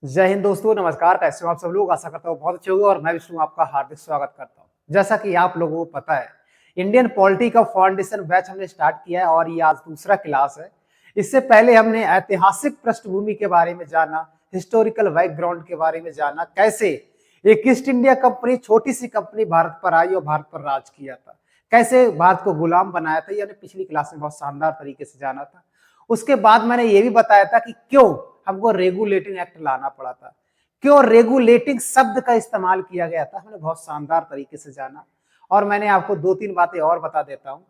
जय हिंद दोस्तों, नमस्कार। कैसे हो आप सब लोग? आशा करता हूँ बहुत अच्छे होंगे और मैं विष्णु आपका हार्दिक स्वागत करता हूँ। जैसा कि आप लोगों को पता है, इंडियन पॉलिटी का फाउंडेशन बैच हमने स्टार्ट किया है और ये आज दूसरा क्लास है। इससे पहले हमने ऐतिहासिक पृष्ठभूमि के बारे में जाना, हिस्टोरिकल बैकग्राउंड के बारे में जाना, कैसे एक ईस्ट इंडिया कंपनी, छोटी सी कंपनी भारत पर आई और भारत पर राज किया था, कैसे भारत को गुलाम बनाया था। यानी पिछली क्लास में बहुत शानदार तरीके से जाना था। उसके बाद मैंने ये भी बताया था कि क्यों हमको रेगुलेटिंग एक्ट लाना पड़ा था, क्यों रेगुलेटिंग शब्द का इस्तेमाल किया गया था, हमने बहुत शानदार तरीके से जाना। और मैंने आपको दो तीन बातें और बता देता हूं।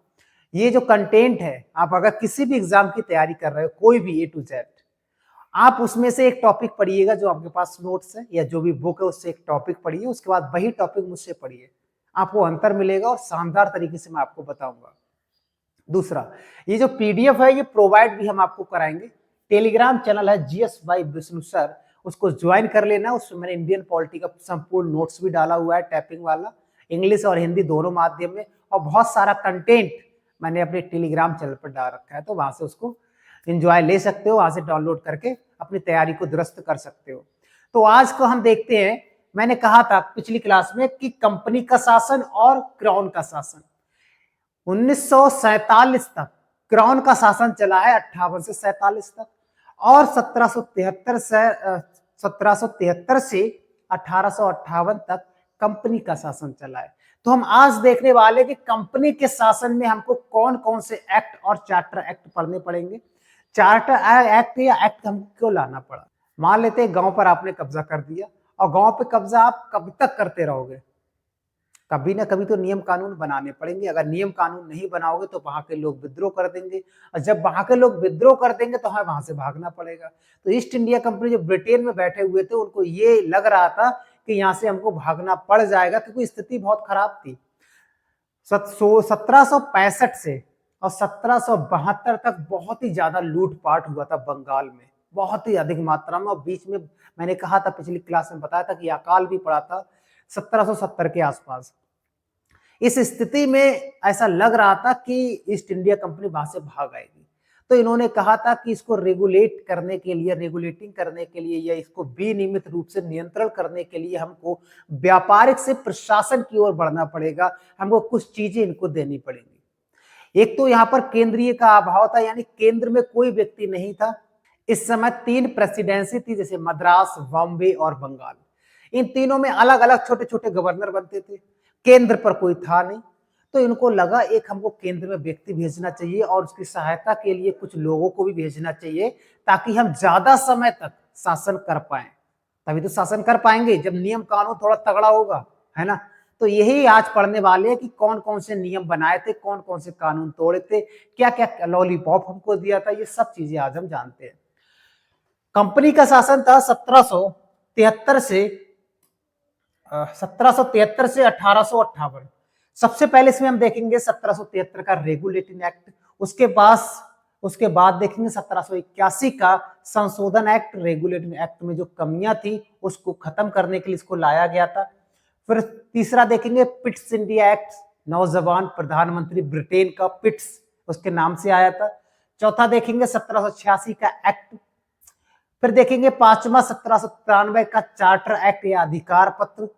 ये जो कंटेंट है, आप अगर किसी भी एग्जाम की तैयारी कर रहे हो, कोई भी ए टू जेड, आप उसमें से एक टॉपिक पढ़िएगा जो आपके पास नोट्स है या जो भी बुक है उससे एक टॉपिक पढ़िए, उसके बाद वही टॉपिक मुझसे पढ़िए, आपको अंतर मिलेगा और शानदार तरीके से मैं आपको बताऊंगा। दूसरा, ये जो पीडीएफ है ये प्रोवाइड भी हम आपको कराएंगे। टेलीग्राम चैनल है जीएस बाई विष्णु सर, उसको ज्वाइन कर लेना। उसमें मैंने इंडियन पॉलिटी का संपूर्ण नोट्स भी डाला हुआ है, टाइपिंग वाला, इंग्लिश और हिंदी दोनों माध्यम में, और बहुत सारा कंटेंट मैंने अपने टेलीग्राम चैनल पर डाल रखा है, तो वहां से उसको एंजॉय ले सकते हो, वहां से डाउनलोड करके अपनी तैयारी को दुरुस्त कर सकते हो। तो आज को हम देखते हैं। मैंने कहा था पिछली क्लास में कि कंपनी का शासन और क्राउन का शासन 1947 तक क्राउन का शासन चला है, 58 से 47 तक, और 1773 से 1858 तक कंपनी का शासन चला है। तो हम आज देखने वाले कि कंपनी के शासन में हमको कौन कौन से एक्ट और चार्टर एक्ट पढ़ने पड़ेंगे। चार्टर एक्ट या एक्ट हमको क्यों लाना पड़ा। मान लेते हैं गांव पर आपने कब्जा कर दिया, और गांव पे कब्जा आप कब तक करते रहोगे? कभी ना कभी तो नियम कानून बनाने पड़ेंगे। अगर नियम कानून नहीं बनाओगे तो वहां के लोग विद्रोह कर देंगे, और जब वहां के लोग विद्रोह कर देंगे तो हमें वहां से भागना पड़ेगा। तो ईस्ट इंडिया कंपनी जो ब्रिटेन में बैठे हुए थे, उनको ये लग रहा था कि यहाँ से हमको भागना पड़ जाएगा, क्योंकि स्थिति बहुत खराब थी। 1765 से और 1772 तक बहुत ही ज्यादा लूटपाट हुआ था बंगाल में, बहुत ही अधिक मात्रा में। और बीच में मैंने कहा था, पिछली क्लास में बताया था कि अकाल भी पड़ा था 1770 के आसपास। इस स्थिति में ऐसा लग रहा था कि ईस्ट इंडिया कंपनी वहां से भाग आएगी। तो इन्होंने कहा था कि इसको रेगुलेट करने के लिए, रेगुलेटिंग करने के लिए, या इसको विनियमित रूप से नियंत्रण करने के लिए हमको व्यापारिक से प्रशासन की ओर बढ़ना पड़ेगा। हमको कुछ चीजें इनको देनी पड़ेंगी। एक तो यहाँ पर केंद्रीय का अभाव था, यानी केंद्र में कोई व्यक्ति नहीं था। इस समय 3 प्रेसिडेंसी थी, जैसे मद्रास, बॉम्बे और बंगाल। इन तीनों में अलग अलग छोटे छोटे गवर्नर बनते थे, केंद्र पर कोई था नहीं। तो इनको लगा एक हमको केंद्र में व्यक्ति भेजना चाहिए और उसकी सहायता के लिए कुछ लोगों को भी भेजना चाहिए, ताकि हम ज्यादा समय तक शासन कर पाए। तभी तो शासन कर पाएंगे जब नियम कानून थोड़ा तगड़ा होगा, है ना। तो यही आज पढ़ने वाले हैं कि कौन कौन से नियम बनाए थे, कौन कौन से कानून तोड़े थे, क्या क्या लॉलीपॉप हमको दिया था, ये सब चीजें आज हम जानते हैं। कंपनी का शासन था 1773 से 1858। सबसे पहले इसमें हम देखेंगे 1773 का रेगुलेटिंग एक्ट, उसके बाद देखेंगे 1781 का संशोधन एक्ट। रेगुलेटिंग एक्ट में जो कमियां थी उसको खत्म करने के लिए इसको लाया गया था। फिर तीसरा देखेंगे पिट्स इंडिया एक्ट, नौजवान प्रधानमंत्री ब्रिटेन का पिट्स उसके नाम से आया था। चौथा देखेंगे 1786 का एक्ट। फिर देखेंगे पांचवा 1793 का चार्टर एक्ट या अधिकार पत्र।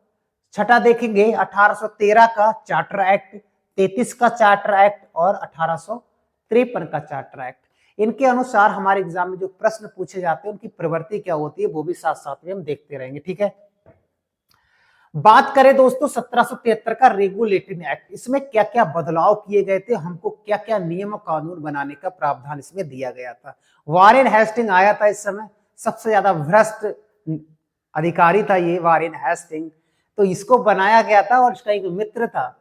छठा देखेंगे 1813 का चार्टर एक्ट, 33 का चार्टर एक्ट और 1853 का चार्टर एक्ट। इनके अनुसार हमारे एग्जाम में जो प्रश्न पूछे जाते हैं उनकी प्रवृत्ति क्या होती है, वो भी साथ साथ में हम देखते रहेंगे। ठीक है, बात करें दोस्तों 1773 का रेगुलेटिंग एक्ट, इसमें क्या क्या बदलाव किए गए थे, हमको क्या क्या नियम कानून बनाने का प्रावधान इसमें दिया गया था। वारेन हेस्टिंग आया था इस समय, सबसे ज्यादा भ्रष्ट अधिकारी था ये वारेन हेस्टिंग। तो इसको बनाया गया था और इसका एक मित्र था,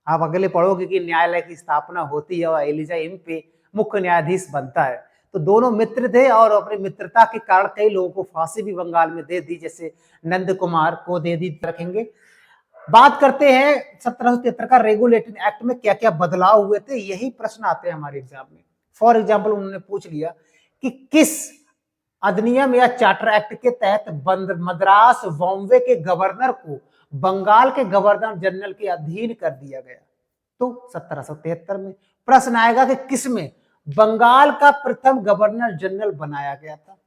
आप अगले पढ़ोगे कि न्यायालय की स्थापना होती है और एलिजा इम्पे मुख्य न्यायाधीश बनता है। तो दोनों मित्र थे और अपनी मित्रता के कारण कई लोगों को फांसी भी बंगाल में दे दी, जैसे नंद कुमार को दे दी। रखेंगे, बात करते हैं 1773 का रेगुलेटिंग एक्ट में क्या क्या बदलाव हुए थे। यही प्रश्न आते हैं हमारे एग्जाम में। फॉर एग्जाम्पल उन्होंने पूछ लिया कि किस अधिनियम या चार्टर एक्ट के तहत मद्रास बॉम्बे के गवर्नर को बंगाल के गवर्नर जनरल के अधीन कर दिया गया। तो 1773 में प्रश्न आएगा कि किसमें बंगाल का प्रथम गवर्नर जनरल बनाया गया था।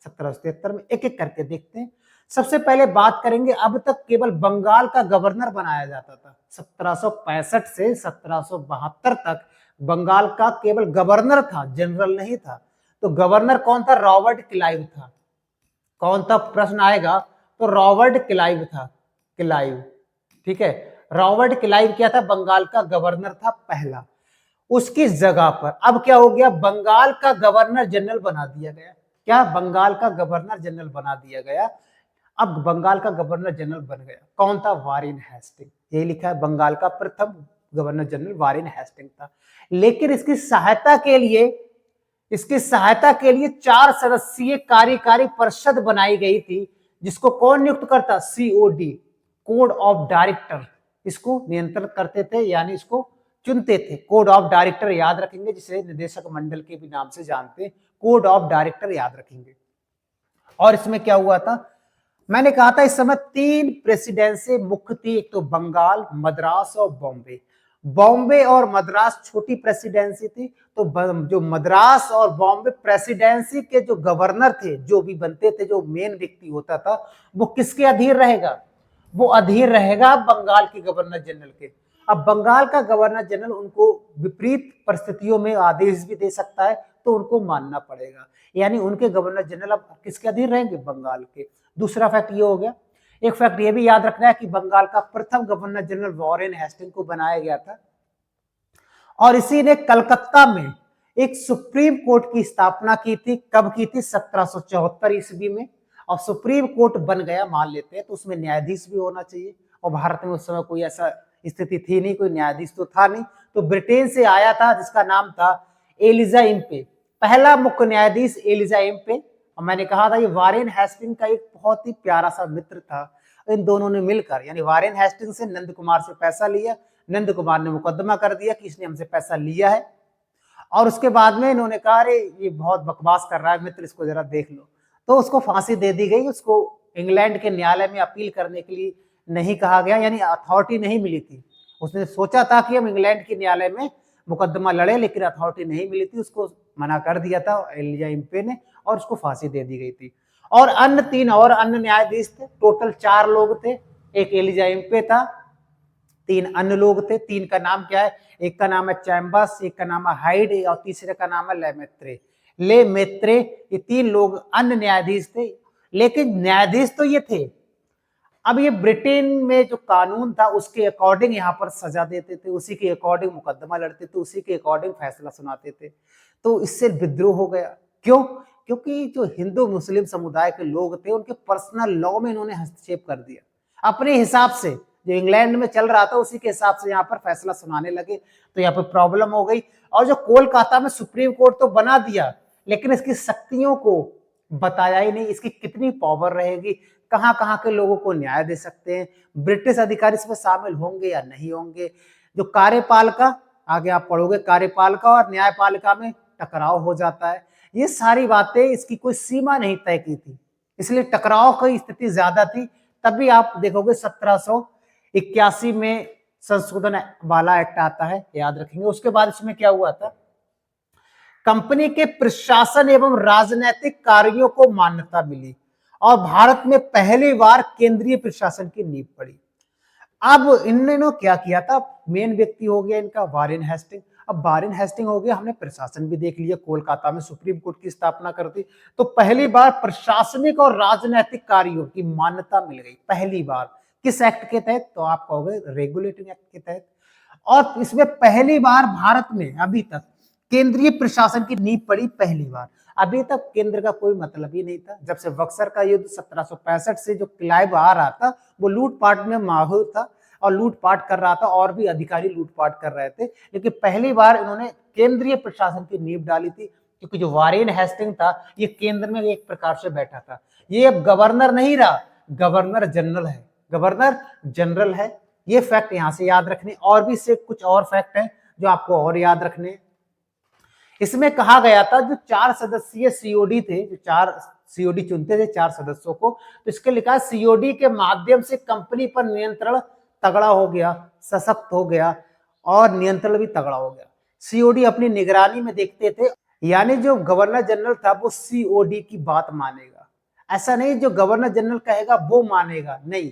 1773 में। एक एक करके देखते हैं। सबसे पहले बात करेंगे, अब तक केवल बंगाल का गवर्नर बनाया जाता था। 1765 से 1772 तक बंगाल का केवल गवर्नर था, जनरल नहीं था। तो गवर्नर कौन था? रॉबर्ट क्लाइव था। कौन था? प्रश्न आएगा तो रॉबर्ट क्लाइव था। क्लाइव, ठीक है। रॉबर्ट क्लाइव क्या था? बंगाल का गवर्नर था पहला। उसकी जगह पर अब क्या हो गया? बंगाल का गवर्नर जनरल बना दिया गया। क्या? बंगाल का गवर्नर जनरल बना दिया गया। अब बंगाल का गवर्नर जनरल बन गया कौन था? Warren Hasting. यही लिखा है, बंगाल का प्रथम गवर्नर जनरल वारेन हेस्टिंग था। लेकिन इसकी सहायता के लिए 4 सदस्यीय कार्यकारी परिषद बनाई गई थी, जिसको कौन नियुक्त करता? सीओडी, कोड ऑफ डायरेक्टर, इसको नियंत्रण करते थे, यानी इसको चुनते थे। कोड ऑफ डायरेक्टर याद रखेंगे, जिसे निदेशक मंडल के भी नाम से जानते हैं। कोड ऑफ डायरेक्टर याद रखेंगे। और इसमें क्या हुआ था? मैंने कहा था इस समय 3 प्रेसिडेंसी मुख्य थी, एक तो बंगाल, मद्रास और बॉम्बे। बॉम्बे और मद्रास छोटी प्रेसिडेंसी थी। तो जो मद्रास और बॉम्बे प्रेसिडेंसी के जो गवर्नर थे, जो भी बनते थे, जो मेन व्यक्ति होता था, वो किसके अधीन रहेगा? वो अधीन रहेगा बंगाल के गवर्नर जनरल के। अब बंगाल का गवर्नर जनरल उनको विपरीत परिस्थितियों में आदेश भी दे सकता है, तो उनको मानना पड़ेगा। यानी उनके गवर्नर जनरल अब किसके अधीन रहेंगे? बंगाल के। दूसरा फैक्ट ये हो गया। एक फैक्ट ये भी याद रखना है कि बंगाल का प्रथम गवर्नर जनरल वारेन हेस्टिंग को बनाया गया था, और इसी ने कलकत्ता में एक सुप्रीम कोर्ट की स्थापना की थी। कब की थी? 1774 ईस्वी में। और सुप्रीम कोर्ट बन गया, मान लेते हैं, तो उसमें न्यायाधीश भी होना चाहिए, और भारत में उस समय कोई ऐसा स्थिति थी नहीं, कोई न्यायाधीश तो था नहीं। तो ब्रिटेन से आया था, जिसका नाम था एलिजा इम्पे। पहला मुख्य न्यायाधीश एलिजा इम्पे। और मैंने कहा था ये वारेन हेस्टिंग का एक बहुत ही प्यारा सा मित्र था। इन दोनों ने मिलकर, यानी वारेन हेस्टिंग से नंद कुमार से पैसा लिया, नंद कुमार ने मुकदमा कर दिया कि इसने हमसे पैसा लिया है, और उसके बाद में इन्होंने कहा अरे ये बहुत बकवास कर रहा है मित्र, इसको जरा देख लो। तो उसको फांसी दे दी गई। उसको इंग्लैंड के न्यायालय में अपील करने के लिए नहीं कहा गया, यानी अथॉरिटी नहीं मिली थी। उसने सोचा था कि हम इंग्लैंड के न्यायालय में मुकदमा लड़े, लेकिन अथॉरिटी नहीं मिली थी, उसको मना कर दिया था एलिजा इम्पे ने, और उसको फांसी दे दी गई थी। और अन्य 3 और अन्य न्यायाधीश थे। टोटल 4 लोग थे। एक एलिजा इम्पे था, 3 अन्य लोग थे। 3 का नाम क्या है? एक का नाम है चैम्बर्स, एक का नाम है हाइड, और तीसरे का नाम है ले मेत्रे। ये 3 लोग अन्य न्यायाधीश थे। लेकिन न्यायाधीश तो ये थे। अब ये ब्रिटेन में जो कानून था उसके अकॉर्डिंग यहाँ पर सजा देते थे, उसी के अकॉर्डिंग मुकदमा लड़ते थे, उसी के अकॉर्डिंग फैसला सुनाते थे। तो इससे विद्रोह हो गया। क्यों? क्योंकि जो हिंदू मुस्लिम समुदाय के लोग थे, उनके पर्सनल लॉ में इन्होंने हस्तक्षेप कर दिया अपने हिसाब से। जो इंग्लैंड में चल रहा था उसी के हिसाब से यहाँ पर फैसला सुनाने लगे, तो यहाँ पर प्रॉब्लम हो गई। और जो कोलकाता में सुप्रीम कोर्ट तो बना दिया, लेकिन इसकी शक्तियों को बताया ही नहीं, इसकी कितनी पावर रहेगी, कहां कहां के लोगों को न्याय दे सकते हैं, ब्रिटिश अधिकारी इसमें शामिल होंगे या नहीं होंगे। जो कार्यपालिका, आगे आप पढ़ोगे, कार्यपालिका और न्यायपालिका में टकराव हो जाता है। ये सारी बातें, इसकी कोई सीमा नहीं तय की थी, इसलिए टकराव की स्थिति ज्यादा थी। तभी आप देखोगे 1781 में संशोधन वाला एक्ट आता है, याद रखेंगे। उसके बाद इसमें क्या हुआ था? कंपनी के प्रशासन एवं राजनीतिक कार्यों को मान्यता मिली, और भारत में पहली बार केंद्रीय प्रशासन की नींव पड़ी। अब इन्होंने क्या किया था? मेन व्यक्ति हो गया इनका वारेन हेस्टिंग। अब वारेन हेस्टिंग हो गया, हमने प्रशासन भी देख लिया, कोलकाता में सुप्रीम कोर्ट की स्थापना कर दी। तो पहली बार प्रशासनिक और राजनीतिक कार्यों की मान्यता मिल गई, पहली बार। किस एक्ट के तहत? तो आप कहोगे रेगुलेटिंग एक्ट के तहत। और इसमें पहली बार भारत में अभी तक केंद्रीय प्रशासन की नींव पड़ी, पहली बार। अभी तक केंद्र का कोई मतलब ही नहीं था। जब से बक्सर का युद्ध 1765 से जो क्लाइव आ रहा था, वो लूटपाट में माहिर था और लूटपाट कर रहा था, और भी अधिकारी लूटपाट कर रहे थे। लेकिन पहली बार इन्होंने केंद्रीय प्रशासन की नींव डाली थी, क्योंकि जो वारेन हेस्टिंग था ये केंद्र में एक प्रकार से बैठा था। ये अब गवर्नर नहीं रहा, गवर्नर जनरल है, गवर्नर जनरल है। ये फैक्ट यहां से याद रखने। और भी से कुछ और फैक्ट हैं जो आपको और याद रखने। इसमें कहा गया था जो 4 सदस्यीय सीओडी थे, जो 4 सीओडी चुनते थे 4 सदस्यों को, तो इसके लिखा सीओडी के माध्यम से कंपनी पर नियंत्रण तगड़ा हो गया, सशक्त हो गया, और नियंत्रण भी तगड़ा हो गया। सीओडी अपनी निगरानी में देखते थे, यानी जो गवर्नर जनरल था वो सीओडी की बात मानेगा। ऐसा नहीं जो गवर्नर जनरल कहेगा वो मानेगा, नहीं।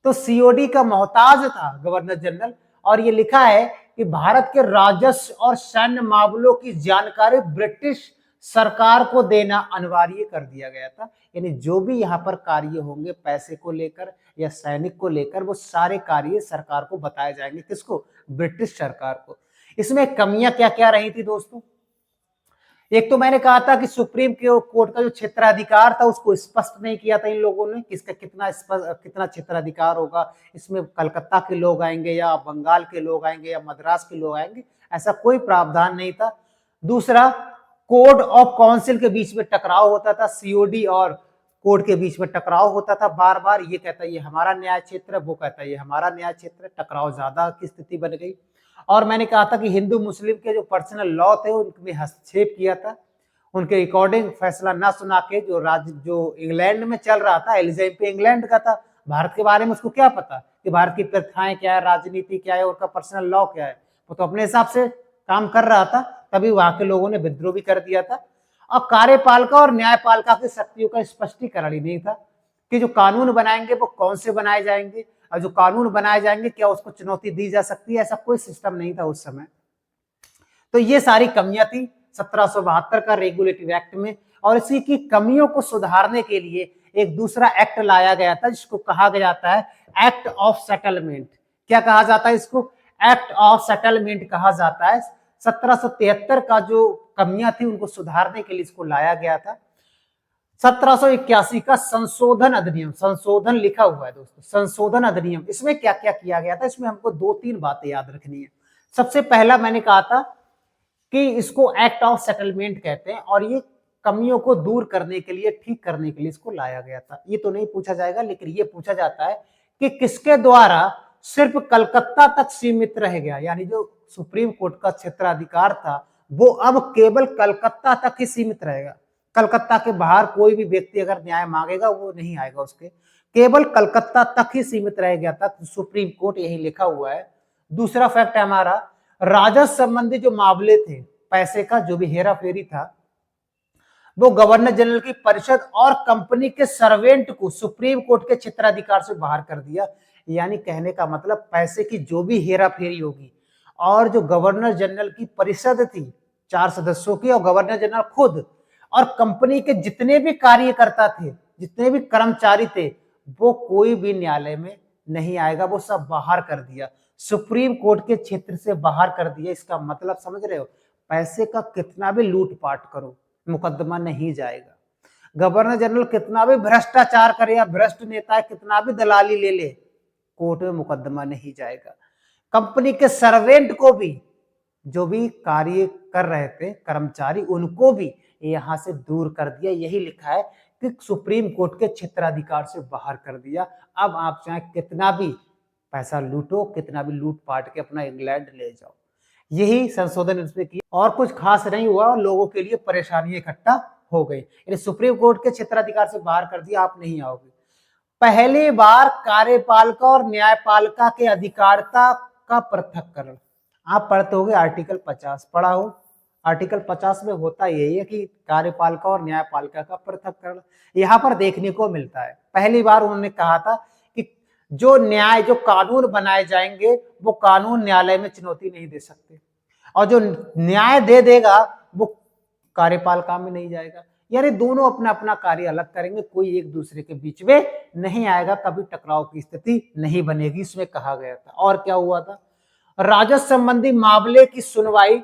तो सीओडी का मोहताज था गवर्नर जनरल, और ये लिखा है कि भारत के राजस्व और सैन्य मामलों की जानकारी ब्रिटिश सरकार को देना अनिवार्य कर दिया गया था। यानी जो भी यहाँ पर कार्य होंगे पैसे को लेकर या सैनिक को लेकर, वो सारे कार्य सरकार को बताए जाएंगे। किसको? ब्रिटिश सरकार को। इसमें कमियां क्या क्या रही थी दोस्तों? एक तो मैंने कहा था कि सुप्रीम कोर्ट का जो क्षेत्राधिकार था उसको स्पष्ट नहीं किया था इन लोगों ने, किसका कितना क्षेत्राधिकार होगा, इसमें कलकत्ता के लोग आएंगे या बंगाल के लोग आएंगे या मद्रास के लोग आएंगे, ऐसा कोई प्रावधान नहीं था। दूसरा, कोर्ट ऑफ काउंसिल के बीच में टकराव होता था, सीओडी और कोर्ट के बीच में टकराव होता था बार बार। ये कहता है ये हमारा न्याय क्षेत्र है, वो कहता है ये हमारा न्याय क्षेत्र है, टकराव ज्यादा की स्थिति बन गई। और मैंने कहा था कि हिंदू मुस्लिम के जो पर्सनल लॉ थे उनमें हस्तक्षेप किया था, उनके रिकॉर्डिंग फैसला न सुना के। जो इंग्लैंड में चल रहा था, एलिजाबेथ पे इंग्लैंड का था, भारत के बारे में उसको क्या पता कि भारत की प्रथाएं क्या है, राजनीति क्या है, उनका पर्सनल लॉ क्या है। वो तो अपने हिसाब से काम कर रहा था, तभी वहां के लोगों ने विद्रोह भी कर दिया था। और कार्यपालिका और न्यायपालिका की शक्तियों का स्पष्टीकरण ही नहीं था कि जो कानून बनाएंगे वो कौन से बनाए जाएंगे, और जो कानून बनाए जाएंगे क्या उसको चुनौती दी जा सकती है, ऐसा कोई सिस्टम नहीं था उस समय। तो ये सारी कमियां थी 1772 का रेगुलेटिव एक्ट में। और इसी की कमियों को सुधारने के लिए एक दूसरा एक्ट लाया गया था जिसको कहा जाता है एक्ट ऑफ सेटलमेंट। क्या कहा जाता है इसको? एक्ट ऑफ सेटलमेंट कहा जाता है। 1773 का जो कमियां थी उनको सुधारने के लिए इसको लाया गया था। 1781 का संशोधन अधिनियम, संशोधन लिखा हुआ है दोस्तों, संशोधन अधिनियम। इसमें क्या क्या किया गया था? इसमें हमको 2-3 बातें याद रखनी है। सबसे पहला मैंने कहा था कि इसको एक्ट ऑफ सेटलमेंट कहते हैं, और ये कमियों को दूर करने के लिए, ठीक करने के लिए इसको लाया गया था। ये तो नहीं पूछा जाएगा, लेकिन ये पूछा जाता है कि किसके द्वारा सिर्फ कलकत्ता तक सीमित रह गया, यानी जो सुप्रीम कोर्ट का क्षेत्राधिकार था वो अब केवल कलकत्ता तक ही सीमित रहेगा। कलकत्ता के बाहर कोई भी व्यक्ति अगर न्याय मांगेगा वो नहीं आएगा उसके, केवल कलकत्ता तक ही सीमित रह गया था सुप्रीम कोर्ट, यही लिखा हुआ है। दूसरा फैक्ट है हमारा, राजस्व संबंधी जो मामले थे, पैसे का जो भी हेरा फेरी था, वो गवर्नर जनरल की परिषद और कंपनी के सर्वेंट को सुप्रीम कोर्ट के क्षेत्राधिकार से बाहर कर दिया। यानी कहने का मतलब पैसे की जो भी हेरा फेरी होगी, और जो गवर्नर जनरल की परिषद थी 4 सदस्यों की, और गवर्नर जनरल खुद, और कंपनी के जितने भी कार्यकर्ता थे, जितने भी कर्मचारी थे, वो कोई भी न्यायालय में नहीं आएगा, वो सब बाहर कर दिया, सुप्रीम कोर्ट के क्षेत्र से बाहर कर दिया। इसका मतलब समझ रहे हो? पैसे का कितना भी लूटपाट करो, मुकदमा नहीं जाएगा। गवर्नर जनरल कितना भी भ्रष्टाचार करे, या भ्रष्ट नेता कितना भी दलाली ले ले, कोर्ट में मुकदमा नहीं जाएगा। कंपनी के सर्वेंट को भी, जो भी कार्य कर रहे थे कर्मचारी, उनको भी यहां से दूर कर दिया। यही लिखा है कि सुप्रीम कोर्ट के क्षेत्राधिकार से बाहर कर दिया। अब आप चाहे कितना भी पैसा लूटो, कितना भी लूट पाट के अपना इंग्लैंड ले जाओ। यही संशोधन इसमें किया, और कुछ खास नहीं हुआ, लोगों के लिए परेशानी इकट्ठा हो गई। यानी सुप्रीम कोर्ट के क्षेत्राधिकार से बाहर कर दिया, आप नहीं आओगे। पहली बार कार्यपालिका और न्यायपालिका के अधिकारिता का पृथक्करण। आप पढ़ते होंगे आर्टिकल 50, पढ़ा हो? आर्टिकल 50 में होता यही है कि कार्यपालिका और न्यायपालिका का पृथक्करण यहाँ पर देखने को मिलता है। पहली बार उन्होंने कहा था कि जो कानून बनाए जाएंगे वो कानून न्यायालय में चुनौती नहीं दे सकते, और जो न्याय दे देगा वो कार्यपालिका में नहीं जाएगा। यानी दोनों अपना अपना कार्य अलग करेंगे, कोई एक दूसरे के बीच में नहीं आएगा, कभी टकराव की स्थिति नहीं बनेगी, इसमें कहा गया था। और क्या हुआ था? राजस्व संबंधी मामले की सुनवाई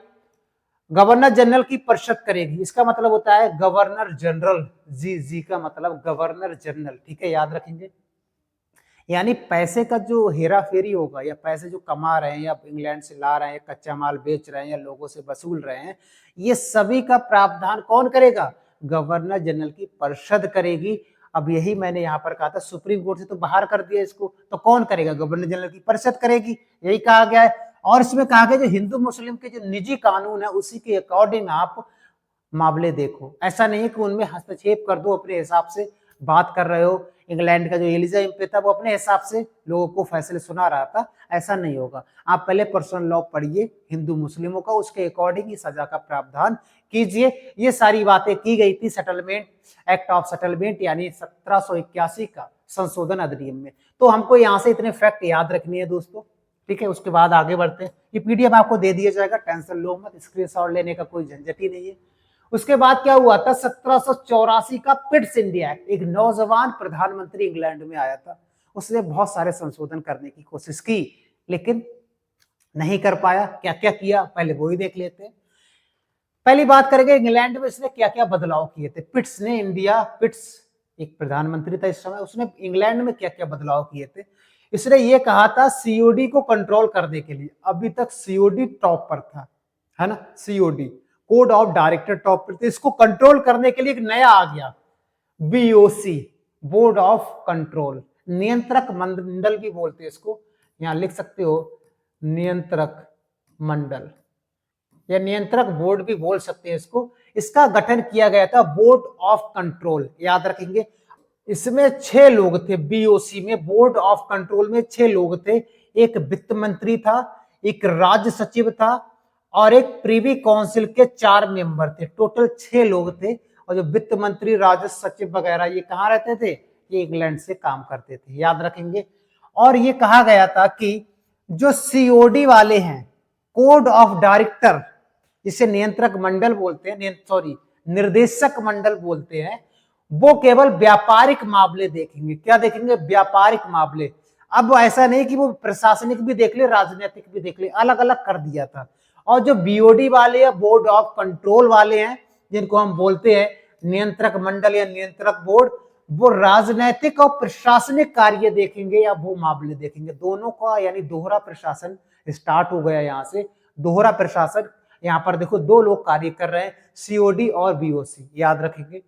गवर्नर जनरल की परिषद करेगी। इसका मतलब होता है गवर्नर जनरल, जी का मतलब गवर्नर जनरल, ठीक है, याद रखेंगे। यानी पैसे का जो हेरा फेरी होगा, या पैसे जो कमा रहे हैं, या इंग्लैंड से ला रहे हैं, कच्चा माल बेच रहे हैं, या लोगों से वसूल रहे हैं, ये सभी का प्रावधान कौन करेगा? गवर्नर जनरल की परिषद करेगी। अब यही मैंने यहाँ पर कहा था, सुप्रीम कोर्ट से तो बाहर कर दिया इसको, तो कौन करेगा? गवर्नर जनरल की परिषद करेगी, यही कहा गया है। और इसमें कहा गया जो हिंदू मुस्लिम के जो निजी कानून है उसी के अकॉर्डिंग आप मामले देखो। ऐसा नहीं है कि उनमें हस्तक्षेप कर दो, अपने हिसाब से बात कर रहे हो। इंग्लैंड का जो एलिजाबेथ था वो अपने हिसाब से लोगों को फैसले सुना रहा था, ऐसा नहीं होगा। आप पहले पर्सनल लॉ पढ़िए हिंदू मुस्लिमों का, उसके अकॉर्डिंग ही सजा का प्रावधान कीजिए। ये सारी बातें की गई थी सेटलमेंट एक्ट ऑफ सेटलमेंट यानी 1781 का संशोधन अधिनियम में। तो हमको यहाँ से इतने फैक्ट याद रखनी है दोस्तों, ठीक है। उसके बाद आगे बढ़ते हैं। ये पीडीएफ आपको दे दिया जाएगा, टेंशन लो मत, स्क्रीनशॉट लेने का कोई झंझट ही नहीं है। उसके बाद क्या हुआ था, 1784 का पिट्स इंडिया एक्ट। एक नौजवान प्रधानमंत्री इंग्लैंड में आया था, उसने बहुत सारे संशोधन करने की कोशिश की लेकिन नहीं कर पाया। क्या क्या किया पहले वो ही देख लेते हैं। पहली बात करेंगे इंग्लैंड में इसने क्या क्या बदलाव किए थे। पिट्स ने पिट्स एक प्रधानमंत्री था इस समय, उसने इंग्लैंड में क्या क्या बदलाव किए थे। इसने ये कहा था सीओडी को कंट्रोल करने के लिए, अभी तक सीओडी टॉप पर था, है ना, COD code of director top पर थे। इसको कंट्रोल करने के लिए एक नया आ गया, बीओसी बोर्ड ऑफ कंट्रोल, नियंत्रक मंडल भी बोलते हैं इसको, यहां लिख सकते हो नियंत्रक मंडल या नियंत्रक बोर्ड भी बोल सकते हैं इसको। इसका गठन किया गया था बोर्ड ऑफ कंट्रोल, याद रखेंगे। इसमें 6 लोग थे, बीओसी में बोर्ड ऑफ कंट्रोल में 6 लोग थे। एक वित्त मंत्री था, एक राज्य सचिव था और एक प्रीवी काउंसिल के 4 मेंबर थे। टोटल 6 लोग थे। और जो वित्त मंत्री, राज्य सचिव वगैरह ये कहाँ रहते थे, ये इंग्लैंड से काम करते थे, याद रखेंगे। और ये कहा गया था कि जो सीओडी वाले हैं, कोड ऑफ डायरेक्टर जिसे नियंत्रक मंडल बोलते हैं, निर्देशक मंडल बोलते हैं, वो केवल व्यापारिक मामले देखेंगे। क्या देखेंगे, व्यापारिक मामले। अब ऐसा नहीं कि वो प्रशासनिक भी देख ले, राजनीतिक भी देख ले, अलग अलग कर दिया था। और जो बीओडी वाले हैं, बोर्ड ऑफ कंट्रोल वाले हैं, जिनको हम बोलते हैं नियंत्रक मंडल या नियंत्रक बोर्ड, वो राजनीतिक और प्रशासनिक कार्य देखेंगे या वो मामले देखेंगे, दोनों का, यानी दोहरा प्रशासन स्टार्ट हो गया यहां से। दोहरा प्रशासन, यहां पर देखो 2 लोग कार्य कर रहे हैं, सीओडी और बीओसी, याद रखेंगे।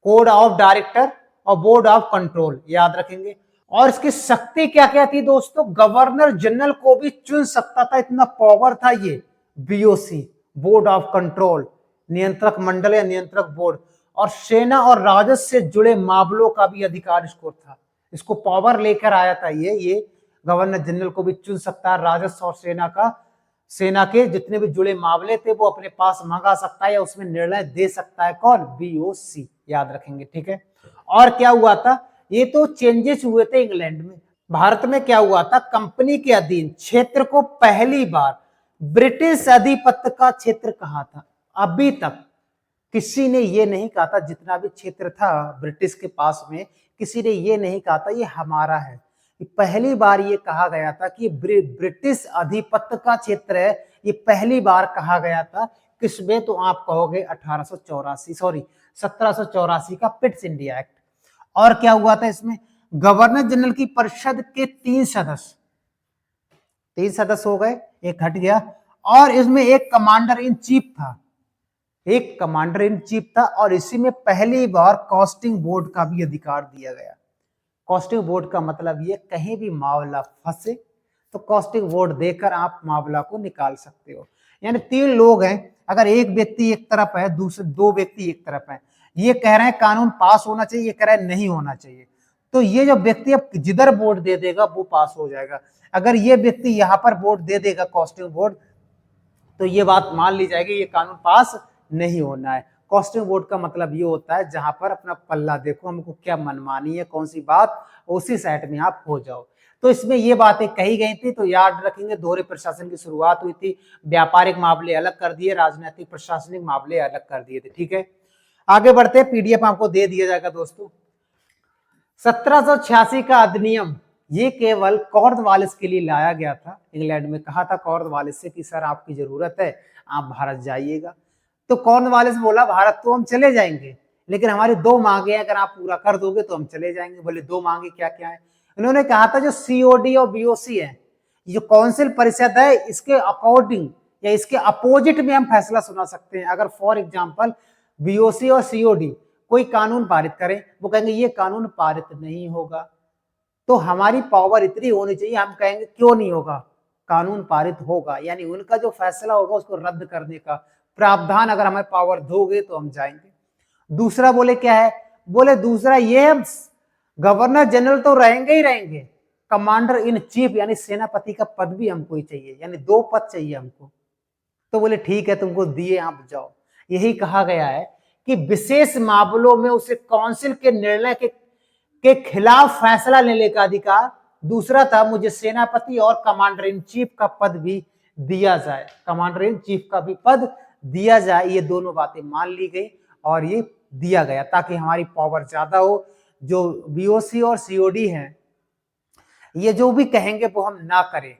कोड ऑफ डायरेक्टर और बोर्ड ऑफ कंट्रोल, याद रखेंगे। और इसकी शक्ति क्या क्या थी दोस्तों, गवर्नर जनरल को भी चुन सकता था, इतना पावर था ये बीओसी, बोर्ड ऑफ कंट्रोल, नियंत्रक मंडल या नियंत्रक बोर्ड। और सेना और राजस्व से जुड़े मामलों का भी अधिकार इसको था, इसको पावर लेकर आया था ये गवर्नर जनरल को भी चुन सकता है, राजस्व और सेना के जितने भी जुड़े मामले थे वो अपने पास मंगा सकता है या उसमें निर्णय दे सकता है, कौन, बीओसी, याद रखेंगे, ठीक है। और क्या हुआ था, ये तो चेंजेस हुए थे इंग्लैंड में। भारत में क्या हुआ था, कंपनी के अधीन क्षेत्र को पहली बार ब्रिटिश अधिपत्य का क्षेत्र कहा था। अभी तक किसी ने ये नहीं कहा था, जितना भी क्षेत्र था ब्रिटिश के पास में, किसी ने ये नहीं कहा था ये हमारा है। पहली बार ये कहा गया था कि ब्रिटिश अधिपत्य का क्षेत्र है, ये पहली बार कहा गया था। किसमें, तो आप कहोगे 1784 का पिट्स इंडिया एक्ट। और क्या हुआ था इसमें, गवर्नर जनरल की परिषद के 3 सदस्य हो गए, एक हट गया। और इसमें एक कमांडर इन चीफ था, और इसी में पहली बार कॉस्टिंग बोर्ड का भी अधिकार दिया गया। कॉस्टिंग बोर्ड का मतलब ये, कहीं भी मामला फंसे तो कॉस्टिंग बोर्ड देकर आप मामला को निकाल सकते हो। यानी 3 लोग हैं, अगर एक व्यक्ति एक तरफ है, दूसरे 2 व्यक्ति एक तरफ है, ये कह रहे हैं कानून पास होना चाहिए, ये कह रहे हैं नहीं होना चाहिए, तो ये जो व्यक्ति अब जिधर वोट दे देगा वो पास हो जाएगा। अगर ये व्यक्ति यहाँ पर वोट दे देगा कॉस्टिंग बोर्ड, तो ये बात मान ली जाएगी ये कानून पास नहीं होना है। कॉस्टिंग बोर्ड का मतलब ये होता है जहां पर अपना पल्ला देखो, हमको क्या मनमानी है, कौन सी बात, उसी साइड में आप हो जाओ। तो इसमें ये बातें कही गई थी, तो याद रखेंगे दोहरे प्रशासन की शुरुआत हुई थी, व्यापारिक मामले अलग कर दिए, राजनीतिक प्रशासनिक मामले अलग कर दिए थे, ठीक है। आगे बढ़ते, पीडीएफ आपको दे दिया जाएगा दोस्तों। 1786 का अधिनियम ये केवल कॉर्नवालिस के लिए लाया गया था। इंग्लैंड में कहा था कॉर्नवालिस से कि सर आपकी जरूरत है, आप भारत जाइएगा। तो कॉर्नवालिस बोला भारत तो हम चले जाएंगे, लेकिन हमारी 2 मांगे अगर आप पूरा कर दोगे तो हम चले जाएंगे। बोले 2 मांगे क्या क्या है। इन्होंने कहा था जो सीओडी और बीओसी है, जो काउंसिल परिषद है, इसके अकॉर्डिंग या इसके अपोजिट में हम फैसला सुना सकते हैं। अगर फॉर एग्जाम्पल बीओसी और सीओडी कोई कानून पारित करें, वो कहेंगे ये कानून पारित नहीं होगा, तो हमारी पावर इतनी होनी चाहिए, हम कहेंगे क्यों नहीं होगा, कानून पारित होगा। यानी उनका जो फैसला होगा उसको रद्द करने का प्रावधान अगर हमें पावर दोगे तो हम जाएंगे। दूसरा बोले क्या है, बोले दूसरा ये गवर्नर जनरल तो रहेंगे ही रहेंगे, कमांडर इन चीफ यानी सेनापति का पद भी हमको ही चाहिए, यानी 2 पद चाहिए हमको। तो बोले ठीक है, तुमको दिए, आप जाओ। यही कहा गया है कि विशेष मामलों में उसे काउंसिल के निर्णय के खिलाफ फैसला लेने का अधिकार। दूसरा था, मुझे सेनापति और कमांडर इन चीफ का पद भी दिया जाए, कमांडर इन चीफ का भी पद दिया जाए। ये दोनों बातें मान ली गई और ये दिया गया ताकि हमारी पावर ज्यादा हो। जो बीओसी और सीओडी हैं, ये जो भी कहेंगे वो हम ना करें,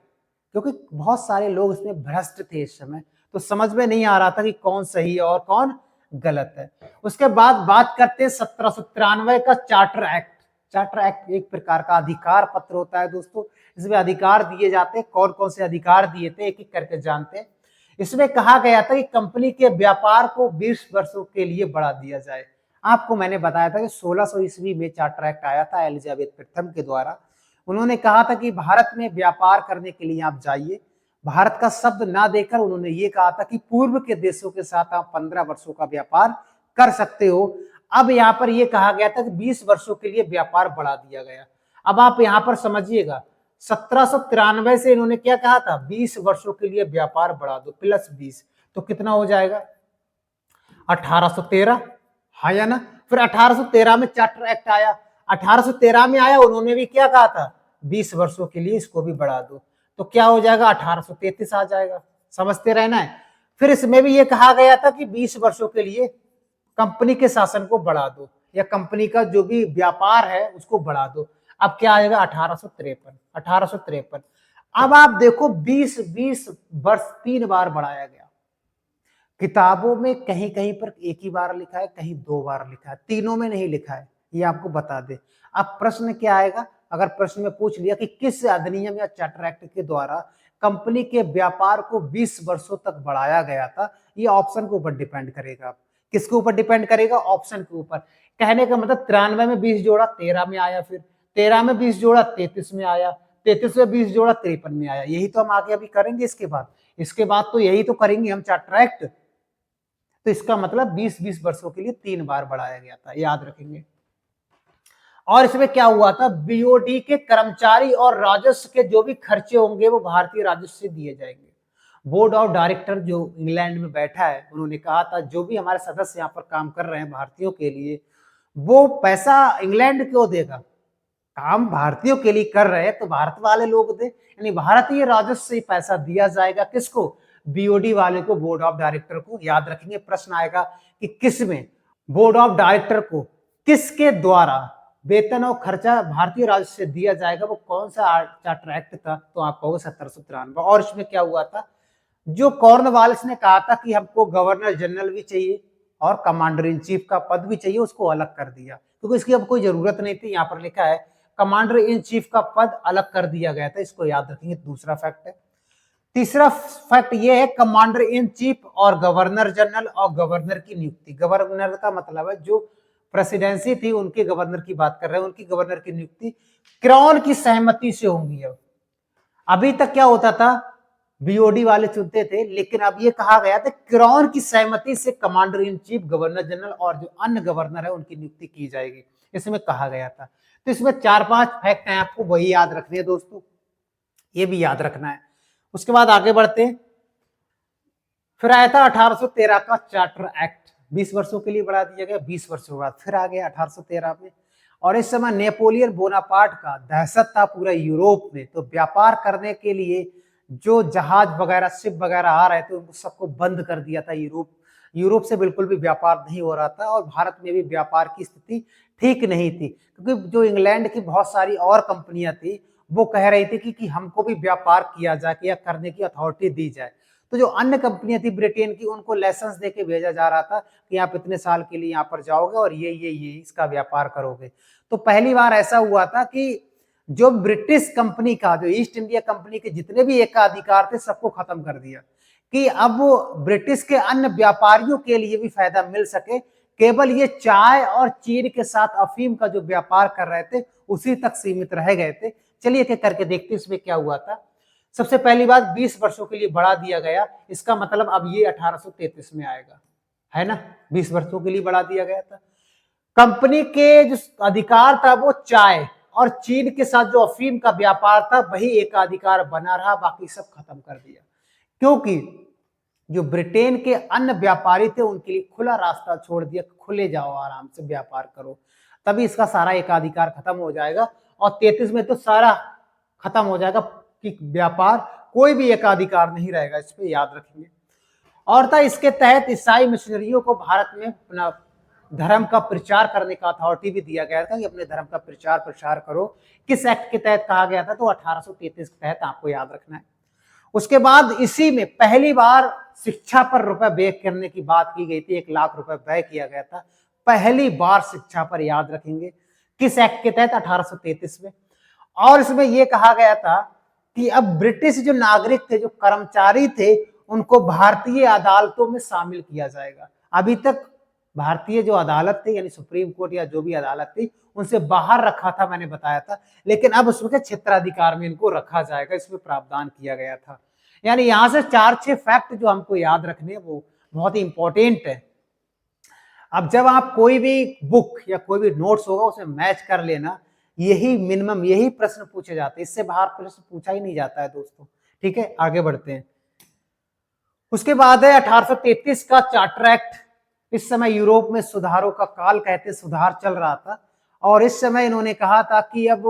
क्योंकि बहुत सारे लोग इसमें भ्रष्ट थे इस समय, तो समझ में नहीं आ रहा था कि कौन सही है और कौन गलत है। उसके बाद बात करते हैं 1793 का चार्टर एक्ट। चार्टर एक्ट एक प्रकार का अधिकार पत्र होता है दोस्तों, इसमें अधिकार दिए जाते हैं। कौन कौन से अधिकार दिए थे एक एक करके जानते हैं। इसमें कहा गया था कि कंपनी के व्यापार को 20 वर्षों के लिए बढ़ा दिया जाए। आपको मैंने बताया था कि 1600 ईस्वी में चार्टर एक्ट आया था एलिजाबेथ प्रथम के द्वारा। उन्होंने कहा था कि भारत में व्यापार करने के लिए आप जाइए। भारत का शब्द ना देकर उन्होंने ये कहा था कि पूर्व के देशों के साथ आप 15 वर्षों का व्यापार कर सकते हो। अब यहाँ पर यह कहा गया था कि 20 वर्षों के लिए व्यापार बढ़ा दिया गया। अब आप यहाँ पर समझिएगा, 1793 से इन्होंने क्या कहा था, 20 वर्षों के लिए व्यापार बढ़ा दो, प्लस 20 तो कितना हो जाएगा, 1813, हाँ या ना। फिर 1813 में चार्टर एक्ट आया, 1813 में आया, उन्होंने भी क्या कहा था, 20 वर्षों के लिए इसको भी बढ़ा दो, तो क्या हो जाएगा, 1833 आ जाएगा। समझते रहना है। फिर इसमें भी ये कहा गया था कि 20 वर्षों के लिए कंपनी के शासन को बढ़ा दो, या कंपनी का जो भी व्यापार है उसको बढ़ा दो। अब क्या आएगा, 1853। अब आप देखो 20 वर्ष 3 बार बढ़ाया गया। किताबों में कहीं कहीं पर एक ही बार लिखा है, कहीं 2 बार लिखा है, तीनों में नहीं लिखा है, ये आपको बता दे। अब प्रश्न क्या आएगा, अगर प्रश्न में पूछ लिया कि किस अधिनियम या चार्टर एक्ट के द्वारा कंपनी के व्यापार को 20 वर्षों तक बढ़ाया गया था, ये ऑप्शन के ऊपर डिपेंड करेगा। किसके ऊपर डिपेंड करेगा, ऑप्शन के ऊपर। कहने का मतलब 93 में 20 जोड़ा 13 में आया, फिर 13 में 20 जोड़ा 33 में आया, 33 में 20 जोड़ा 53 में आया। यही तो हम आगे अभी करेंगे। इसके बाद तो यही तो करेंगे हम, चार्टर एक्ट। तो इसका मतलब 20-20 वर्षों के लिए 3 बार बढ़ाया गया था, याद रखेंगे। और इसमें क्या हुआ था, बीओडी के कर्मचारी और राजस्व के जो भी खर्चे होंगे वो भारतीय राजस्व से दिए जाएंगे। बोर्ड ऑफ डायरेक्टर जो इंग्लैंड में बैठा है, उन्होंने कहा था जो भी हमारे सदस्य यहाँ पर काम कर रहे हैं भारतीयों के लिए, वो पैसा इंग्लैंड क्यों देगा, काम भारतीयों के लिए कर रहे हैं तो भारत वाले लोग दे, यानी भारतीय राजस्व से पैसा दिया जाएगा। किसको, बीओडी वाले को, बोर्ड ऑफ डायरेक्टर को। याद रखेंगे, प्रश्न आएगा कि किस में, बोर्ड ऑफ डायरेक्टर को किसके द्वारा वेतन और खर्चा भारतीय राजस्व से दिया जाएगा, वो कौन सा चार्टर एक्ट था, तो आप कहोगे 1793। और इसमें क्या हुआ था, जो कॉर्नवालिस ने कहा था कि हमको गवर्नर जनरल भी चाहिए और कमांडर इन चीफ का पद भी चाहिए, उसको अलग कर दिया, क्योंकि इसकी अब कोई जरूरत नहीं थी। यहाँ पर लिखा है कमांडर इन चीफ का पद अलग कर दिया गया था, इसको याद रखेंगे। दूसरा फैक्ट है। तीसरा फैक्ट ये है, कमांडर इन चीफ और गवर्नर जनरल और गवर्नर की नियुक्ति। गवर्नर का मतलब है जो प्रेसिडेंसी थी उनके गवर्नर की बात कर रहे हैं, उनकी गवर्नर की नियुक्ति क्राउन की सहमति से होंगी। अब अभी तक क्या होता था, बीओडी वाले चुनते थे, लेकिन अब ये कहा गया था क्राउन की सहमति से commander in chief, governor general और जो अन्य गवर्नर है उनकी नियुक्ति की जाएगी, इसमें कहा गया था। तो इसमें 4-5 फैक्ट हैं, आपको वही याद रखने हैं दोस्तों, ये भी याद रखना है। उसके बाद आगे बढ़ते हैं। फिर आया था 1813 का चार्टर एक्ट, 20 वर्षों के लिए बढ़ा दिया गया। 20 वर्षों बाद फिर आ गया 1813 में। और इस समय नेपोलियन बोनापार्ट का दहशत था पूरा यूरोप में, तो व्यापार करने के लिए जो जहाज वगैरह, शिप वगैरह आ रहे थे, उनको सबको बंद कर दिया था। यूरोप से बिल्कुल भी व्यापार नहीं हो रहा था, और भारत में भी व्यापार की स्थिति ठीक नहीं थी, क्योंकि जो इंग्लैंड की बहुत सारी और कंपनियां थी वो कह रही थी कि हमको भी व्यापार किया जाए या करने की अथॉरिटी दी जाए। तो जो अन्य कंपनियां थी ब्रिटेन की, उनको लाइसेंस देके भेजा जा रहा था कि आप इतने साल के लिए यहाँ पर जाओगे और ये इसका व्यापार करोगे। तो पहली बार ऐसा हुआ था कि जो ब्रिटिश कंपनी का, जो ईस्ट इंडिया कंपनी के जितने भी एकाधिकार थे, सबको खत्म कर दिया कि अब वो ब्रिटिश के अन्य व्यापारियों के लिए भी फायदा मिल सके। केवल ये चाय और चीन के साथ अफीम का जो व्यापार कर रहे थे उसी तक सीमित रह गए थे। चलिए क्या करके देखते हैं इसमें क्या हुआ था। सबसे पहली बात, 20 वर्षों के लिए बढ़ा दिया गया, इसका मतलब अब ये 1833 में आएगा, है ना। 20 वर्षों के लिए बढ़ा दिया गया था। कंपनी के जो अधिकार था वो चाय और चीन के साथ जो अफीम का व्यापार था वही एकाधिकार बना रहा, बाकी सब खत्म कर दिया। क्योंकि जो ब्रिटेन के अन्य व्यापारी थे उनके लिए खुला रास्ता छोड़ दिया, खुले जाओ आराम से व्यापार करो, तभी इसका सारा एकाधिकार खत्म हो जाएगा। और 33 में तो सारा खत्म हो जाएगा कि व्यापार, कोई भी एकाधिकार नहीं रहेगा, इस पे याद रखेंगे। और था इसके तहत ईसाई मिशनरियों को भारत में अपना धर्म का प्रचार करने का अथॉरिटी भी दिया गया था कि अपने धर्म का प्रचार प्रसार करो। किस एक्ट के तहत कहा गया था? तो 1833 के तहत, आपको याद रखना है। उसके बाद इसी में पहली बार शिक्षा पर रुपए व्यय करने की बात की गई थी, 1 लाख रुपए व्यय किया गया था पहली बार शिक्षा पर, याद रखेंगे। किस एक्ट के तहत? 1833 में। और इसमें यह कहा गया था कि अब ब्रिटिश जो नागरिक थे, जो कर्मचारी थे, उनको भारतीय अदालतों में शामिल किया जाएगा। अभी तक भारतीय जो अदालत थी, यानी सुप्रीम कोर्ट या जो भी अदालत थी, उनसे बाहर रखा था, मैंने बताया था, लेकिन अब उसमें क्षेत्राधिकार में इनको रखा जाएगा, इसमें प्रावधान किया गया था। यानी यहां से 4-6 फैक्ट जो हमको याद रखने हैं वो बहुत ही इंपॉर्टेंट है। अब जब आप कोई भी बुक या कोई भी नोट्स होगा उसमें मैच कर लेना, यही मिनिमम, यही प्रश्न पूछे जाते हैं, इससे बाहर प्रश्न पूछा ही नहीं जाता है दोस्तों। ठीक है, आगे बढ़ते हैं। उसके बाद है 1833 का चार्टर एक्ट। इस समय यूरोप में सुधारों का काल कहते, सुधार चल रहा था, और इस समय इन्होंने कहा था कि अब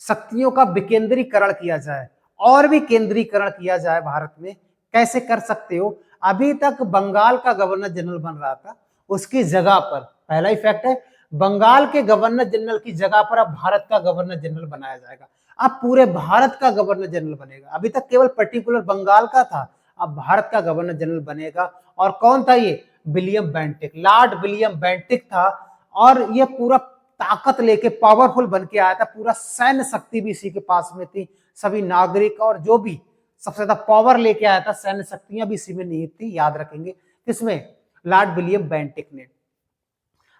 शक्तियों का विकेंद्रीकरण किया जाए, और भी केंद्रीकरण किया जाए भारत में। कैसे कर सकते हो? अभी तक बंगाल का गवर्नर जनरल बन रहा था, उसकी जगह पर, पहला इफेक्ट है, बंगाल के गवर्नर जनरल की जगह पर अब भारत का गवर्नर जनरल बनाया जाएगा। अब पूरे भारत का गवर्नर जनरल बनेगा। अभी तक केवल पर्टिकुलर बंगाल का था, अब भारत का गवर्नर जनरल बनेगा। और कौन था ये? William Bentinck, Lord William Bentinck था। और ये पूरा ताकत लेके पावरफुल बन के आया था, पूरा सैन्य शक्ति भी इसी के पास में थी, सभी नागरिक और जो भी सबसे ज्यादा पावर लेके आया था, सैन्य शक्तियां भी इसी में निहित थी, याद रखेंगे। किसमें? लॉर्ड विलियम बेंटिक ने।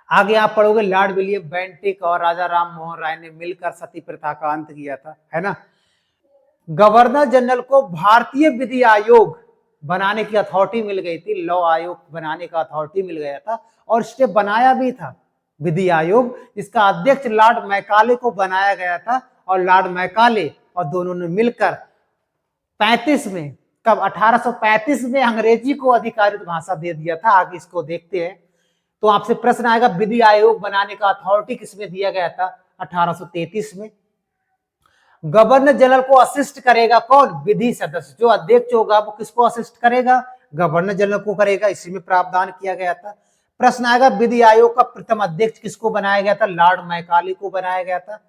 आगे आप पढ़ोगे, लॉर्ड विलियम बेंटिक और राजा राम मोहन राय ने मिलकर सती प्रथा का अंत किया था, है ना। गवर्नर जनरल को भारतीय विधि आयोग बनाने की अथॉरिटी मिल गई थी, लॉ आयोग बनाने का अथॉरिटी मिल गया था, और इसने बनाया भी था विधि आयोग। इसका अध्यक्ष लॉर्ड मैकाले को बनाया गया था, और लॉर्ड मैकाले और दोनों ने मिलकर 35 में, कब? 1835 में अंग्रेजी को आधिकारिक भाषा दे दिया था। आगे इसको देखते हैं। तो आपसे प्रश्न आएगा, विधि आयोग बनाने का अथॉरिटी किसमें दिया गया था? 1833 में। गवर्नर जनरल को असिस्ट करेगा कौन? विधि सदस्य। जो अध्यक्ष होगा वो किसको असिस्ट करेगा? गवर्नर जनरल को करेगा, इसी में प्रावधान किया गया था। प्रश्न आएगा, विधि आयोग का प्रथम अध्यक्ष किसको बनाया गया था? लॉर्ड मैकाले को बनाया गया था।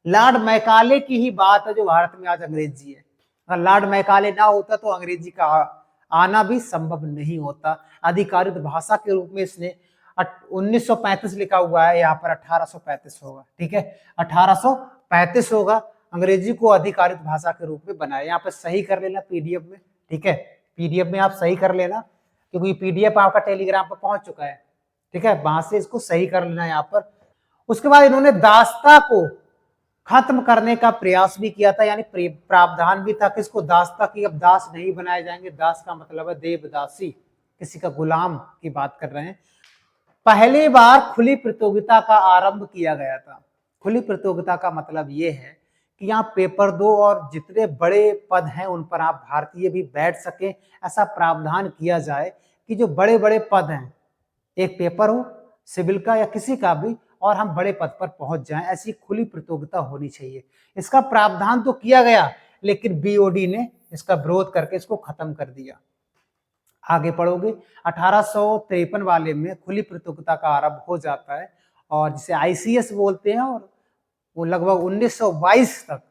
लॉर्ड मैकाले की ही बात है जो भारत में आज अंग्रेजी है। अगर लॉर्ड मैकाले ना होता तो अंग्रेजी का आना भी संभव नहीं होता। आधिकारिक भाषा के रूप में इसने 1935 लिखा हुआ है, यहाँ पर 1835 होगा। ठीक है, 1835 होगा। अंग्रेजी को आधिकारिक भाषा के रूप में बनाया। यहाँ पे सही कर लेना पीडीएफ में। ठीक है, पीडीएफ में आप सही कर लेना, क्योंकि पीडीएफ आपका टेलीग्राम पर पहुंच चुका है। ठीक है, वहां से इसको सही कर लेना यहाँ पर। उसके बाद इन्होंने दास्ता को खत्म करने का प्रयास भी किया था, यानी प्रावधान भी था किसको? दास्ता की। अब दास नहीं बनाए जाएंगे, दास का मतलब है देवदासी, किसी का गुलाम की बात कर रहे हैं। पहली बार खुली प्रतियोगिता का आरंभ किया गया था। खुली प्रतियोगिता का मतलब ये है कि यहाँ पेपर दो और जितने बड़े पद हैं उन पर आप भारतीय भी बैठ सके, ऐसा प्रावधान किया जाए कि जो बड़े बड़े पद हैं, एक पेपर हो सिविल का या किसी का भी, और हम बड़े पद पर पहुंच जाएं, ऐसी खुली प्रतियोगिता होनी चाहिए। इसका प्रावधान तो किया गया, लेकिन बीओडी ने इसका विरोध करके इसको खत्म कर दिया। आगे पढ़ोगे, 1853 वाले में खुली प्रतियोगिता का आरंभ हो जाता है, और जिसे आईसीएस बोलते हैं, और वो लगभग 1922 तक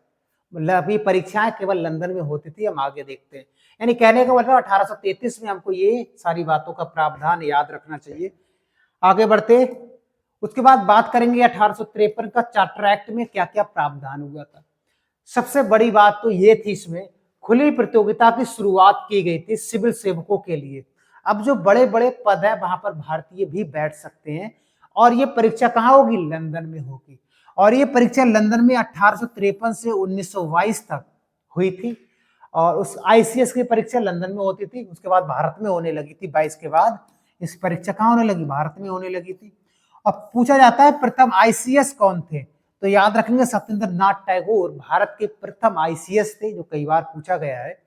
ये परीक्षाएं केवल लंदन में होती थी। हम आगे देखते हैं। यानी कहने का मतलब 1833 में हमको ये सारी बातों का प्रावधान याद रखना चाहिए। आगे बढ़ते, उसके बाद बात करेंगे 1853 का चार्टर एक्ट में क्या क्या प्रावधान हुआ था। सबसे बड़ी बात तो ये थी, इसमें खुली प्रतियोगिता की शुरुआत की गई थी सिविल सेवकों के लिए। अब जो बड़े बड़े पद है वहां पर भारतीय भी बैठ सकते हैं, और ये परीक्षा कहाँ होगी? लंदन में होगी। और ये परीक्षा लंदन में 1853 से 1922 तक हुई थी, और उस आईसीएस की परीक्षा लंदन में होती थी, उसके बाद भारत में होने लगी थी। 22 के बाद इस परीक्षा कहाँ होने लगी? भारत में होने लगी थी। अब पूछा जाता है प्रथम आईसीएस कौन थे, तो याद रखेंगे सत्येंद्र नाथ टैगोर भारत के प्रथम आईसीएस थे, जो कई बार पूछा गया है।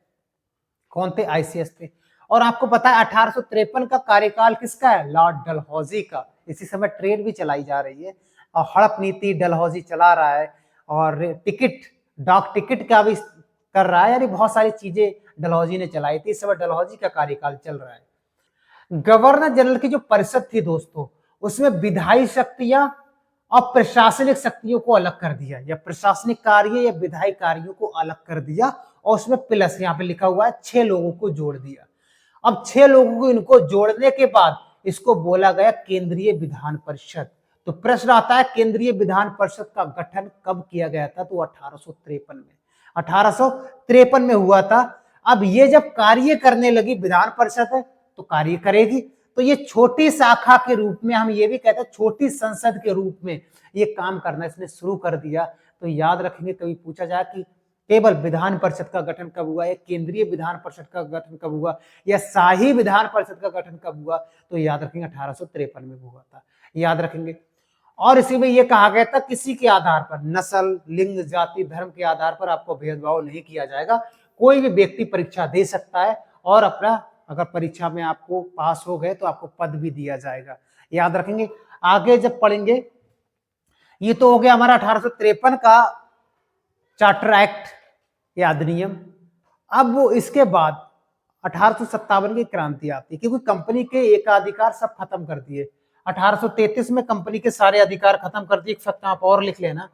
कौन थे? आईसीएस थे। और आपको पता है 1853 का कार्यकाल किसका है? लॉर्ड डलहौजी का। इसी समय ट्रेन भी चलाई जा रही है और हड़प नीति डलहौजी चला रहा है और टिकट, डाक टिकट का भी कर रहा है, यानी बहुत सारी चीजें डलहौजी ने चलाई थी। इस समय डलहौजी का कार्यकाल चल रहा है। गवर्नर जनरल की जो परिषद थी दोस्तों, उसमें विधायी शक्तियां और प्रशासनिक शक्तियों को अलग कर दिया, या प्रशासनिक कार्य या विधायी कार्यों को अलग कर दिया, और उसमें प्लस यहाँ पे लिखा हुआ है 6 लोगों को जोड़ दिया। अब 6 लोगों को इनको जोड़ने के बाद इसको बोला गया केंद्रीय विधान परिषद। तो प्रश्न आता है केंद्रीय विधान परिषद का गठन कब किया गया था? तो 1853 में, 1853 में हुआ था। अब ये जब कार्य करने लगी, विधान परिषद है तो कार्य करेगी, तो ये छोटी शाखा के रूप में, हम ये भी कहते हैं छोटी संसद के रूप में ये काम करना इसने शुरू कर दिया। तो याद रखेंगे, कभी पूछा जाए कि केवल विधान परिषद का गठन कब हुआ, या केंद्रीय विधान परिषद का गठन कब हुआ, या शाही विधान परिषद का गठन कब हुआ, तो याद रखेंगे 1853 में हुआ था, याद रखेंगे। और इसी में यह कहा गया था किसी के आधार पर, नस्ल, लिंग, जाति, धर्म के आधार पर आपको भेदभाव नहीं किया जाएगा। कोई भी व्यक्ति परीक्षा दे सकता है और अपना, अगर परीक्षा में आपको पास हो गए तो आपको पद भी दिया जाएगा, याद रखेंगे। आगे जब पढ़ेंगे, ये तो हो गया हमारा 1853 का चार्टर एक्ट या अधिनियम। अब वो इसके बाद 1857 की क्रांति आती है, क्योंकि कंपनी के एकाधिकार सब खत्म कर दिए। 1833 में कंपनी के सारे अधिकार खत्म कर दिए। एक फैक्ट आप और लिख लेना,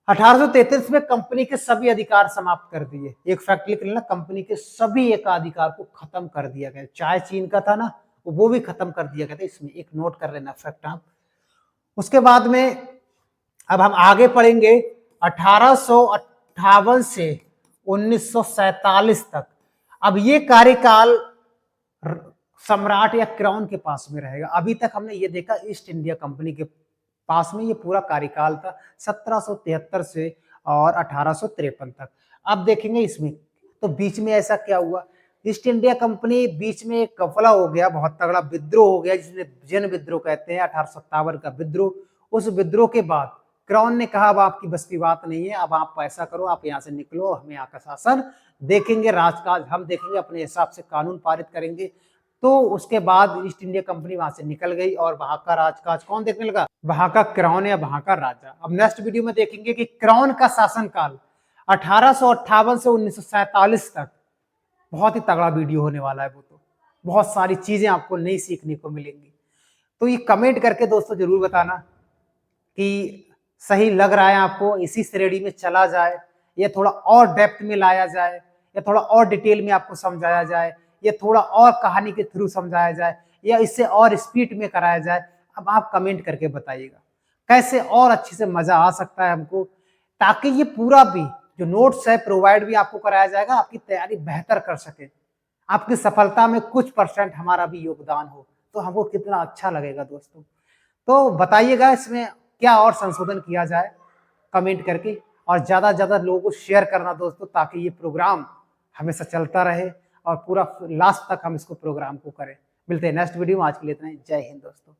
1833 में कंपनी के सभी अधिकार समाप्त कर दिए। एक फैक्ट लिख लेना, कंपनी के सभी एकाधिकार को खत्म कर दिया गया। चाहे चीन का था ना, वो भी खत्म कर दिया गया था। इसमें एक नोट कर लेना फैक्ट आप। उसके बाद में अब हम आगे पढ़ेंगे 1858 से 1947 तक। अब ये कार्यकाल सम्राट या क्राउन के पास में रहेगा। अभी तक हमने ये देखा ईस्ट इंडिया कंपनी के पास में ये पूरा कार्यकाल था, 1773 से और 1853 तक। अब देखेंगे इसमें तो बीच में ऐसा क्या हुआ, ईस्ट इंडिया कंपनी बीच में एक कफला हो गया, बहुत तगड़ा विद्रोह हो गया, जिसने जन विद्रोह कहते हैं, 1857 का विद्रोह। उस विद्रोह के बाद क्राउन ने कहा अब आपकी बस की बात नहीं है, अब आप पैसा करो, आप यहाँ से निकलो, हमें यहाँ का शासन देखेंगे, राजकाज हम देखेंगे, अपने हिसाब से कानून पारित करेंगे। तो उसके बाद ईस्ट इंडिया कंपनी वहां से निकल गई और वहां का राजकाज कौन देखने लगा? वहां का क्राउन या वहां का राजा। अब नेक्स्ट वीडियो में देखेंगे कि क्राउन का शासनकाल 1858 से 1947 तक, बहुत ही तगड़ा वीडियो होने वाला है। वो तो बहुत सारी चीजें आपको नई सीखने को मिलेंगी। तो ये कमेंट करके दोस्तों जरूर बताना कि सही लग रहा है आपको, इसी श्रेणी में चला जाए, या थोड़ा और डेप्थ में लाया जाए, या थोड़ा और डिटेल में आपको समझाया जाए, या थोड़ा और कहानी के थ्रू समझाया जाए, या इससे और स्पीड में कराया जाए। अब आप कमेंट करके बताइएगा कैसे और अच्छे से मजा आ सकता है हमको, ताकि ये पूरा भी जो नोट्स है प्रोवाइड भी आपको कराया जाएगा, आपकी तैयारी बेहतर कर सके, आपकी सफलता में कुछ % हमारा भी योगदान हो, तो हमको कितना अच्छा लगेगा दोस्तों। तो बताइएगा इसमें क्या और संशोधन किया जाए कमेंट करके, और ज्यादा से ज्यादा लोगों को शेयर करना दोस्तों, ताकि ये प्रोग्राम हमेशा चलता रहे और पूरा लास्ट तक हम इसको प्रोग्राम को करें। मिलते हैं नेक्स्ट वीडियो में, आज के लिए इतना ही। जय हिंद दोस्तों।